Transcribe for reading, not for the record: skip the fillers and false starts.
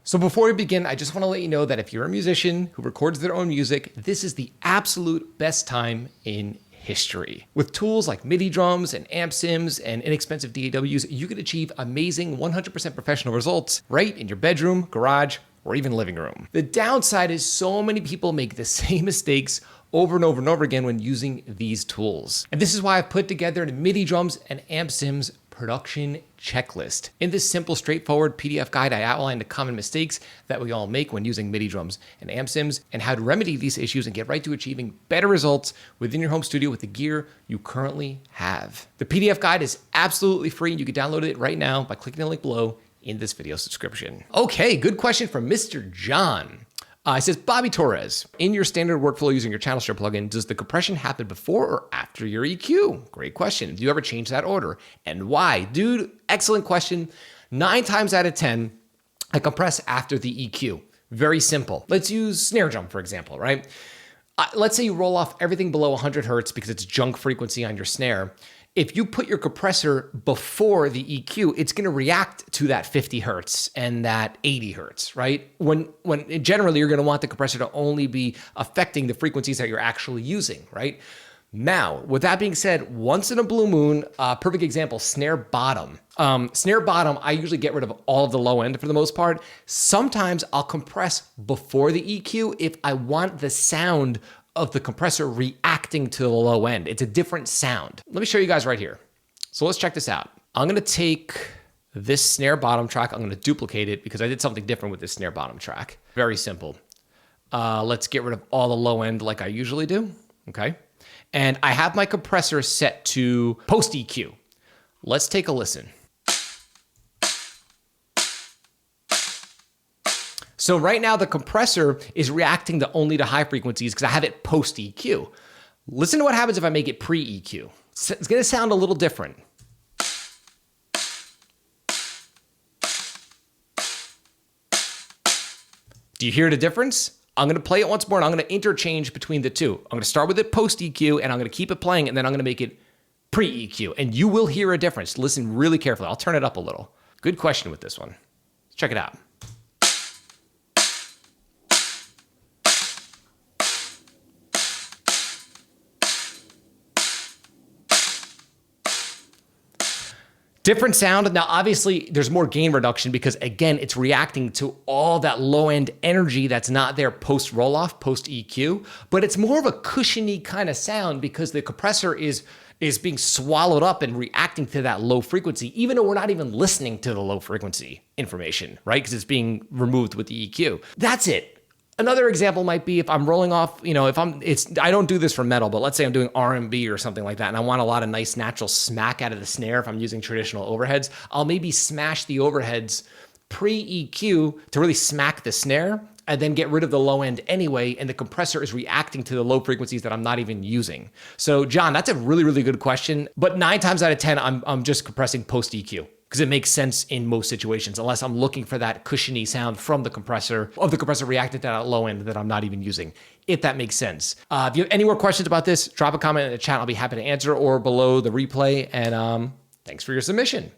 So before we begin, I just want to let you know that if you're a musician who records their own music, this is the absolute best time in history. With tools like MIDI drums and amp sims and inexpensive DAWs, you can achieve amazing 100% professional results right in your bedroom, garage, or even living room. The downside is so many people make the same mistakes over and over and over again when using these tools. And this is why I've put together a MIDI drums and amp sims production checklist. In this simple, straightforward PDF guide, I outline the common mistakes that we all make when using MIDI drums and amp sims and how to remedy these issues and get right to achieving better results within your home studio with the gear you currently have. The PDF guide is absolutely free. You can download it right now by clicking the link below in this video subscription. Okay, good question from Mr. John. It says, Bobby Torres, in your standard workflow using your channel share plugin, does the compression happen before or after your EQ? Great question. Do you ever change that order? And why? Dude, excellent question. 9 times out of 10, I compress after the EQ. Very simple. Let's use snare drum, for example, right? Let's say you roll off everything below 100 hertz because it's junk frequency on your snare. If you put your compressor before the EQ, it's going to react to that 50 hertz and that 80 hertz, right? When generally you're going to want the compressor to only be affecting the frequencies that you're actually using, right? Now, with that being said, once in a blue moon, perfect example, snare bottom. Snare bottom, I usually get rid of all of the low end for the most part. Sometimes I'll compress before the EQ if I want the sound of the compressor reacting to the low end. It's a different sound. Let me show you guys right here. So let's check this out. I'm gonna take this snare bottom track, I'm gonna duplicate it because I did something different with this snare bottom track. Very simple. Let's get rid of all the low end like I usually do, okay? And I have my compressor set to post EQ. Let's take a listen. So right now the compressor is reacting to only to high frequencies because I have it post EQ. Listen to what happens if I make it pre EQ. It's gonna sound a little different. Do you hear the difference? I'm gonna play it once more and I'm gonna interchange between the two. I'm gonna start with it post EQ and I'm gonna keep it playing and then I'm gonna make it pre EQ and you will hear a difference. Listen really carefully. I'll turn it up a little. Good question with this one. Let's check it out. Different sound. Now, obviously, there's more gain reduction because, again, it's reacting to all that low-end energy that's not there post-roll-off, post-EQ, but it's more of a cushiony kind of sound because the compressor is being swallowed up and reacting to that low frequency, even though we're not even listening to the low frequency information, right? Because it's being removed with the EQ. That's it. Another example might be if I'm rolling off, I don't do this for metal, but let's say I'm doing R&B or something like that, and I want a lot of nice natural smack out of the snare if I'm using traditional overheads, I'll maybe smash the overheads pre-EQ to really smack the snare, and then get rid of the low end anyway, and the compressor is reacting to the low frequencies that I'm not even using. So John, that's a really, really good question, but 9 times out of 10, I'm just compressing post-EQ. Because it makes sense in most situations, unless I'm looking for that cushiony sound from the compressor, of the compressor reacting to that low end that I'm not even using, if that makes sense. If you have any more questions about this, drop a comment in the chat. I'll be happy to answer or below the replay. And thanks for your submission.